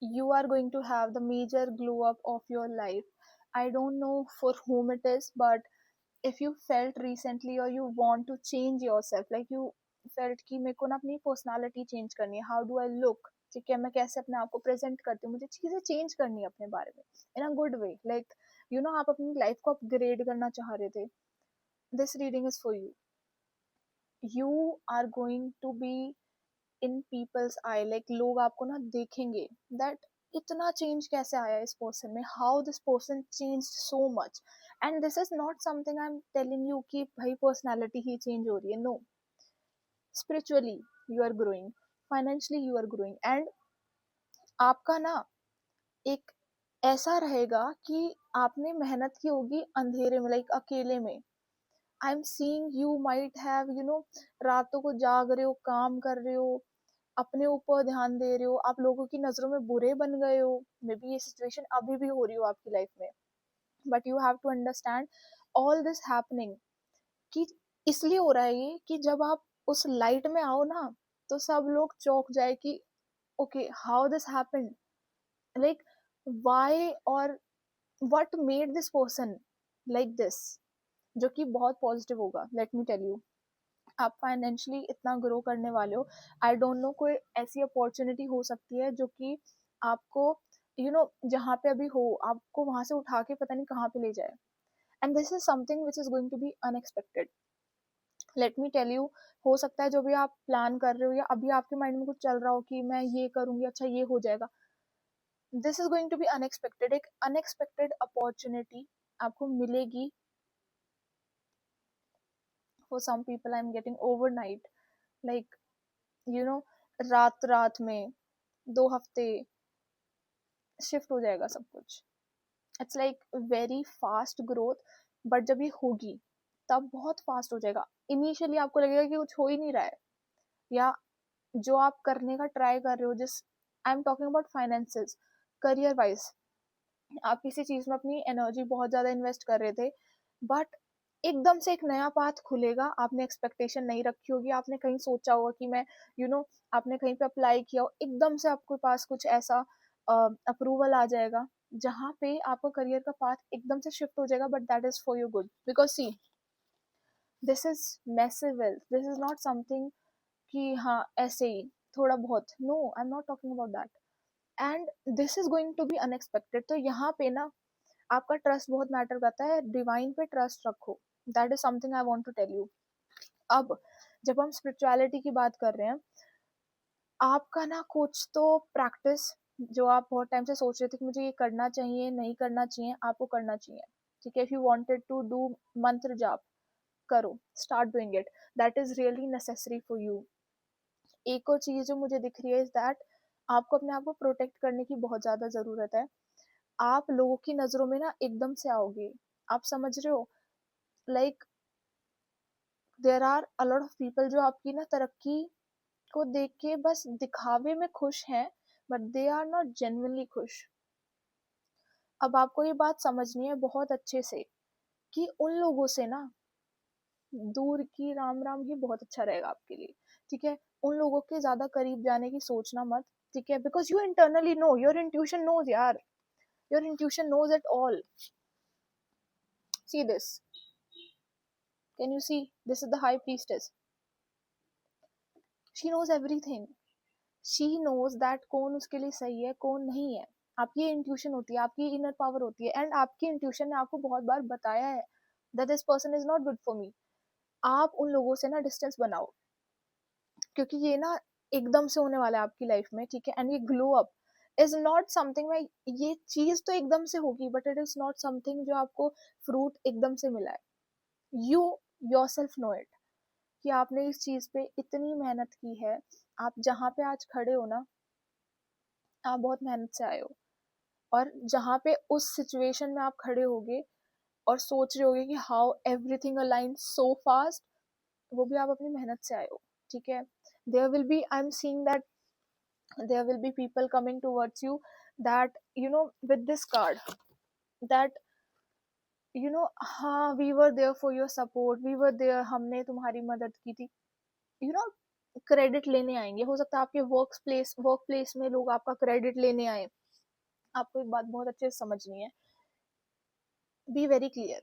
you are going to have the major glow up of your life. I don't know for whom it is, but if you felt recently or you want to change yourself, like you felt कि मेरे को ना अपनी personality change करनी है, how do I look, ठीक है, मैं कैसे अपने आप को प्रेजेंट करती हूँ, मुझे चीजें चेंज करनी है अपने बारे में in a good way, like you know आप अपनी लाइफ को अपग्रेड करना चाह रहे थे, this reading is for you. You are going to be in people's eye, like लोग आपको ना देखेंगे दैट इतना चेंज कैसे आया इस पर्सन में, how this person change so much. And this is not something I am telling you कि भाई पर्सनालिटी ही चेंज हो रही है, no. Spiritually you are growing, financially you are growing, and आपका ना एक ऐसा रहेगा कि आपने मेहनत की होगी अंधेरे में, लाइक अकेले में. आई am seeing you might have you know रातों को जाग रहे हो, काम कर रहे हो, अपने ऊपर ध्यान दे रहे हो, आप लोगों की नजरों में बुरे बन गए हो, मे बी ये सिचुएशन अभी भी हो रही हो आपकी लाइफ में, but you have to understand all this happening कि इसलिए हो रहा है ये कि जब आप उस लाइट में आओ ना, तो सब लोग चौंक जाए कि okay how this happened, like why और what made this person like this, जो कि बहुत पॉजिटिव होगा. लेट मी टेल यू, आप फाइनेंशियली इतना ग्रो करने वाले हो, आई डोंट नो कोई ऐसी अपॉर्चुनिटी हो सकती है जो कि आपको यू नो जहाँ पे अभी हो आपको वहां से उठा के पता नहीं कहाँ पे ले जाए, and this is something which is going to be unexpected. Let me tell you, हो सकता है जो भी आप प्लान कर रहे हो या अभी आपके माइंड में कुछ चल रहा हो कि मैं ये करूंगी, अच्छा ये हो जाएगा, this is going to be unexpected. एक अनएक्सपेक्टेड अपॉर्चुनिटी आपको मिलेगी. For some people I am getting overnight, like you know रात रात में 2 हफ्ते शिफ्ट हो जाएगा सब कुछ. It's like very fast growth, but जब ये होगी तब बहुत फास्ट हो जाएगा. इनिशियली आपको लगेगा कि कुछ हो ही नहीं रहा है, या जो आप करने का ट्राई कर रहे हो, जिस I am talking about finances, career wise आप किसी चीज में अपनी एनर्जी बहुत ज्यादा इन्वेस्ट कर रहे थे, बट एकदम से एक नया पाथ खुलेगा, आपने एक्सपेक्टेशन नहीं रखी होगी, आपने कहीं सोचा होगा कि मैं यू you नो आपने कहीं पे अप्लाई किया हो, एकदम से आपके पास कुछ ऐसा अप्रूवल आ जाएगा जहाँ पे आपका करियर का पाथ एकदम से शिफ्ट हो जाएगा, but that is for your good. Because see, this is massive wealth, this is not something कि हाँ ऐसे ही थोड़ा बहुत, no I am not talking about that. And this is going to be unexpected. तो यहाँ पे ना आपका ट्रस्ट बहुत मैटर करता है, डिवाइन पे ट्रस्ट रखो. That is something I want to tell you. अब जब हम स्पिरिचुअलिटी की बात कर रहे हैं, आपका ना कुछ तो प्रैक्टिस जो आप बहुत टाइम से सोच रहे थे कि मुझे ये करना चाहिए नहीं करना चाहिए, आपको करना चाहिए. ठीक है, if you wanted to do मंत्र जाप, करो, start doing it, that is really necessary for you. एक और चीज जो मुझे दिख रही है इज दैट आपको अपने आप को प्रोटेक्ट करने की बहुत ज्यादा जरूरत है. आप लोगों की नजरों में ना एकदम से आओगे, आप समझ रहे हो, like there are a lot of people जो आपकी ना तरक्की को देख के बस दिखावे में खुश हैं, but they are not genuinely खुश. अब आपको ये बात समझनी है बहुत अच्छे से कि उन लोगों से ना दूर की राम राम ही बहुत अच्छा रहेगा आपके लिए. ठीक है, उन लोगों के ज्यादा करीब जाने की सोचना मत. ठीक है, because you internally know, your intuition knows यार, your intuition knows it all. See this, can you see, this is the high priestess, she knows everything. She knows that कौन उसके लिए सही है कौन नहीं है. आपकी इंट्यूशन होती है, आपकी इनर पावर होती है, एंड आपकी इंट्यूशन ने आपको बहुत बार बताया है that this person is not good for me. आप उन लोगों से ना डिस्टेंस बनाओ, क्योंकि ये ना एकदम से होने वाला है आपकी लाइफ में. ठीक है, एंड ये glow up is not something में, ये चीज तो एकदम से होगी, but it is not something जो आपको फ्रूट एकदम से मिला है. You yourself know it कि आपने इस चीज पे इतनी मेहनत की है. आप जहाँ पे आज खड़े हो ना, आप बहुत मेहनत से आए हो, और जहाँ पे उस सिचुएशन में आप खड़े होगे और सोच रहे होगे कि how everything align so fast, वो भी आप अपनी मेहनत से आए हो. ठीक है, there will be, I am seeing that there will be people coming towards you that you know with this card, that you know हाँ we were there for your support, we were there, हमने तुम्हारी मदद की थी, you know credit लेने आएंगे, हो सकता है आपके वर्क प्लेस में लोग आपका क्रेडिट लेने आए। आपको एक बात बहुत अच्छे से समझनी है, B very clear,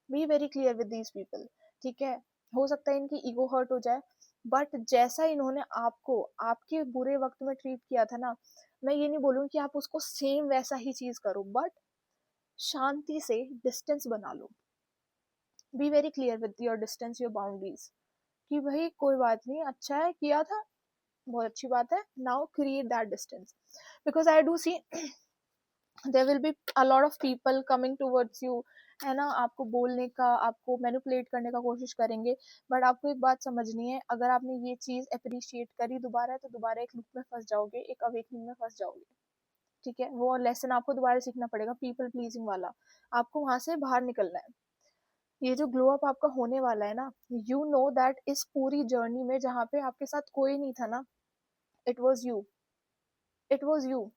B very clear with these people, ठीक है। हो सकता है इनकी ईगो हर्ट हो जाए, बट जैसा इन्होंने आपको आपके बुरे वक्त में ट्रीट किया था ना, मैं ये नहीं बोलूंगी कि आप उसको सेम वैसा ही चीज करो, बट शांति से डिस्टेंस बना लो। Be very clear with your distance, your boundaries, कि भाई कोई बात नहीं, अच्छा है किया था, बहुत अच्छी बात है, now create that distance. Because I do see there will be a lot of people coming towards you, है ना, आपको बोलने का, आपको मैनिपुलेट करने का कोशिश करेंगे। बट आपको एक बात समझनी है, अगर आपने ये चीज अप्रिशिएट करी दोबारा, तो दोबारा एक लूप में फंस जाओगे, एक अवेकनिंग में फंस जाओगे, ठीक है। वो लेसन आपको दोबारा सीखना पड़ेगा, पीपल प्लीजिंग वाला, आपको वहां से बाहर निकलना है। ये जो ग्लो अप आपका होने वाला है ना, यू नो दैट इस पूरी जर्नी में जहाँ पे आपके साथ कोई नहीं था ना, it was you, it was you,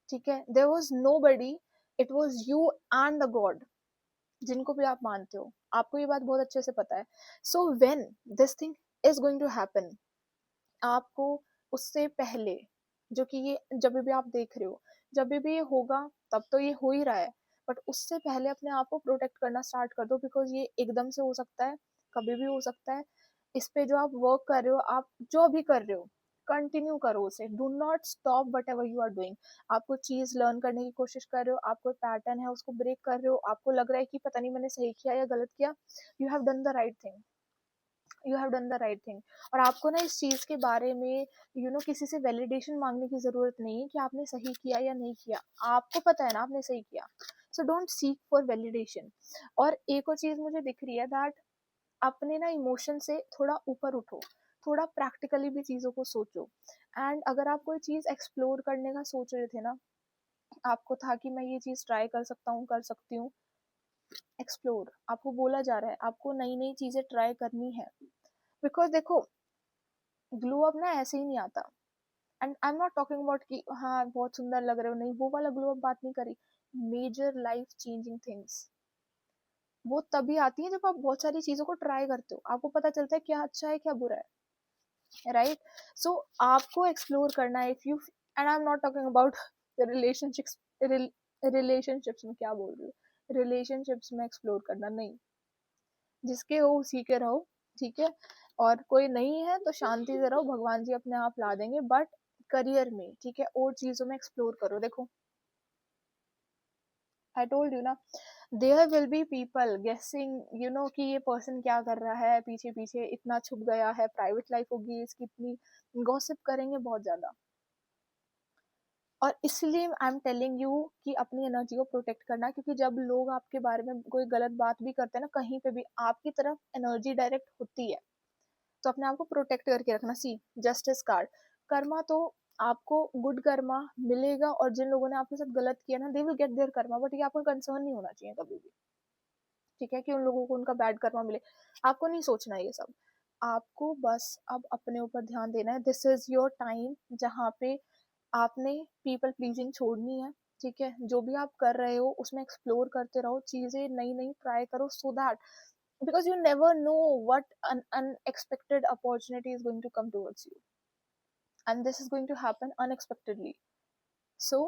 ठीक है। There was nobody, it was you and the god, जिनको भी आप मानते हो, आपको ये बात बहुत अच्छे से पता है। So when this thing is going to happen, आपको उससे पहले, जो कि ये जब भी आप देख रहे हो, जब भी ये होगा, तब तो ये हो ही रहा है, बट उससे पहले अपने आप को प्रोटेक्ट करना स्टार्ट कर दो, बिकॉज ये एकदम से हो सकता है, कभी भी हो सकता है। इस पे जो आप वर्क कर रहे हो, आप जो भी कर रहे हो, कंटिन्यू करो उसे, do not stop whatever you are doing. आप कोई चीज लर्न करने की कोशिश कर रहे हो, आप कोई पैटर्न है उसको ब्रेक कर रहे हो, आपको लग रहा है कि पता नहीं मैंने सही किया या गलत किया, you have done the right thing, you have done the right thing. और आपको ना इस चीज के बारे में किसी से वैलिडेशन मांगने की जरूरत नहीं है कि आपने सही किया या नहीं किया, आपको पता है ना आपने सही किया। So don't seek for validation. और एक और चीज मुझे दिख रही है दैट अपने ना इमोशन से थोड़ा ऊपर उठो, थोड़ा प्रैक्टिकली भी चीजों को सोचो। एंड अगर आप कोई चीज एक्सप्लोर करने का सोच रहे थे ना, आपको था कि मैं ये चीज ट्राई कर सकता हूँ, कर सकती हूँ, एक्सप्लोर, आपको बोला जा रहा है आपको नई नई चीजें ट्राई करनी है। बिकॉज देखो, ग्लो अप ना ऐसे ही नहीं आता। And I am not talking about कि हाँ बहुत सुंदर लग रहे हो, नहीं, वो वाला ग्लो अप बात नहीं करी। मेजर लाइफ चेंजिंग थिंग्स वो तभी आती है जब आप बहुत सारी चीजों को ट्राई करते हो, आपको पता चलता है क्या अच्छा है क्या बुरा है, राइट। सो आपको एक्सप्लोर करना है, if you, and I am not talking about relationships, relationships में क्या बोल रही हूँ, रिलेशनशिप्स में एक्सप्लोर करना नहीं, जिसके हो उसी के रहो, ठीक है। और कोई नहीं है तो शांति से रहो, भगवान जी अपने आप ला देंगे, बट करियर में, ठीक है, और चीजों में एक्सप्लोर करो। देखो, आई टोल्ड यू ना, देयर विल बी पीपल गेसिंग कि ये पर्सन क्या कर रहा है, पीछे पीछे इतना छुप गया है, प्राइवेट लाइफ होगी इसकी इतनी, गॉसिप करेंगे बहुत ज्यादा। और इसलिए आई एम टेलिंग यू कि अपनी एनर्जी को प्रोटेक्ट करना, क्योंकि जब लोग आपके बारे में कोई गलत बात भी करते हैं ना, कहीं पे भी आपकी तरफ एनर्जी डायरेक्ट होती है, तो अपने आप को प्रोटेक्ट करके रखना। सी जस्टिस कार्ड, कर्मा तो आपको गुड कर्मा मिलेगा, और जिन लोगों ने आपके साथ गलत किया ना, they will get their karma, but ये आपको कंसर्न नहीं होना चाहिए कभी भी, ठीक है, कि उन लोगों को उनका बैड कर्मा मिले, आपको नहीं सोचना ये सब। आपको बस अब अपने ऊपर ध्यान देना है, दिस इज योर टाइम जहाँ पे आपने पीपल प्लीजिंग छोड़नी है, ठीक है। जो भी आप कर रहे हो उसमें एक्सप्लोर करते रहो, चीजें नई नई ट्राई करो, so that, because you never know what an unexpected opportunity is going to come towards you, and this is going to happen unexpectedly. So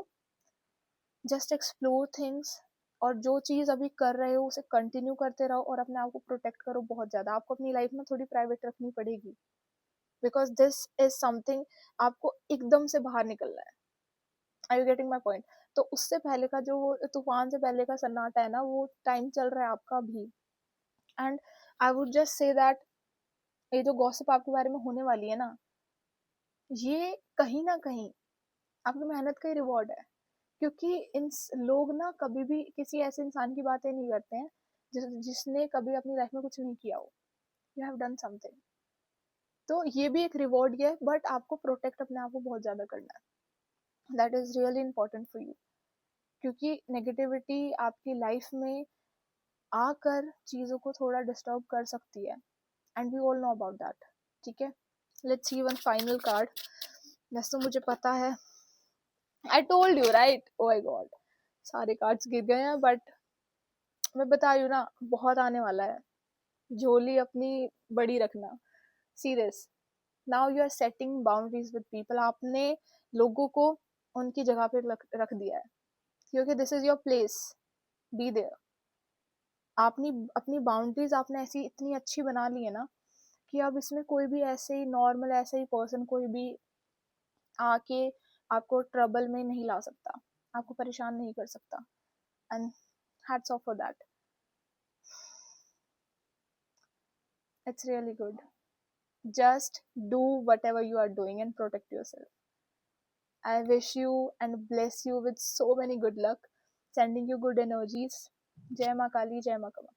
just explore things, और जो चीज अभी कर रहे हो उसे कंटिन्यू करते रहो, और अपने आप को प्रोटेक्ट करो बहुत ज्यादा। आपको अपनी लाइफ में थोड़ी प्राइवेट रखनी पड़ेगी, बिकॉज दिस इज समथिंग, आपको एकदम से बाहर निकलना है। Are you getting my point? तो उससे पहले का जो तूफान से पहले का सन्नाटा है ना, वो टाइम चल रहा है आपका भी। And I would just say that ये जो गॉसिप आपके बारे में होने वाली है ना, ये कहीं ना कहीं आपकी मेहनत का ही रिवॉर्ड है। क्योंकि इन लोग ना कभी भी किसी ऐसे इंसान की बातें नहीं करते हैं जिसने कभी अपनी लाइफ में कुछ नहीं किया हो। यू हैव डन समथिंग, तो ये भी एक रिवॉर्ड है, बट आपको प्रोटेक्ट अपने आप को बहुत ज्यादा करना है, that is really important for you. क्योंकि नेगेटिविटी आपकी लाइफ में आकर चीजों को थोड़ा डिस्टर्ब कर सकती है, and we all know about that, ठीक है। Let's see one final card. वैसे तो मुझे पता है, I told you right, oh my god, सारे कार्ड्स गिर गए हैं, बट मैं बता रही हूँ ना, बहुत आने वाला है, झोली अपनी बड़ी रखना, see this, now you are setting boundaries with people. आपने लोगों को उनकी जगह पे रख दिया है, क्योंकि this is your place, be there. आपने अपनी बाउंड्रीज आपने ऐसी इतनी अच्छी बना ली है ना कि अब इसमें कोई भी ऐसे ही नॉर्मल ऐसे ही पर्सन कोई भी आके आपको ट्रबल में नहीं ला सकता, आपको परेशान नहीं कर सकता. And hats off for that. It's really good. Just do whatever you are doing and protect yourself. I wish you and bless you with so many good luck, sending you good energies. Jai Ma Kali, Jai Ma Kama.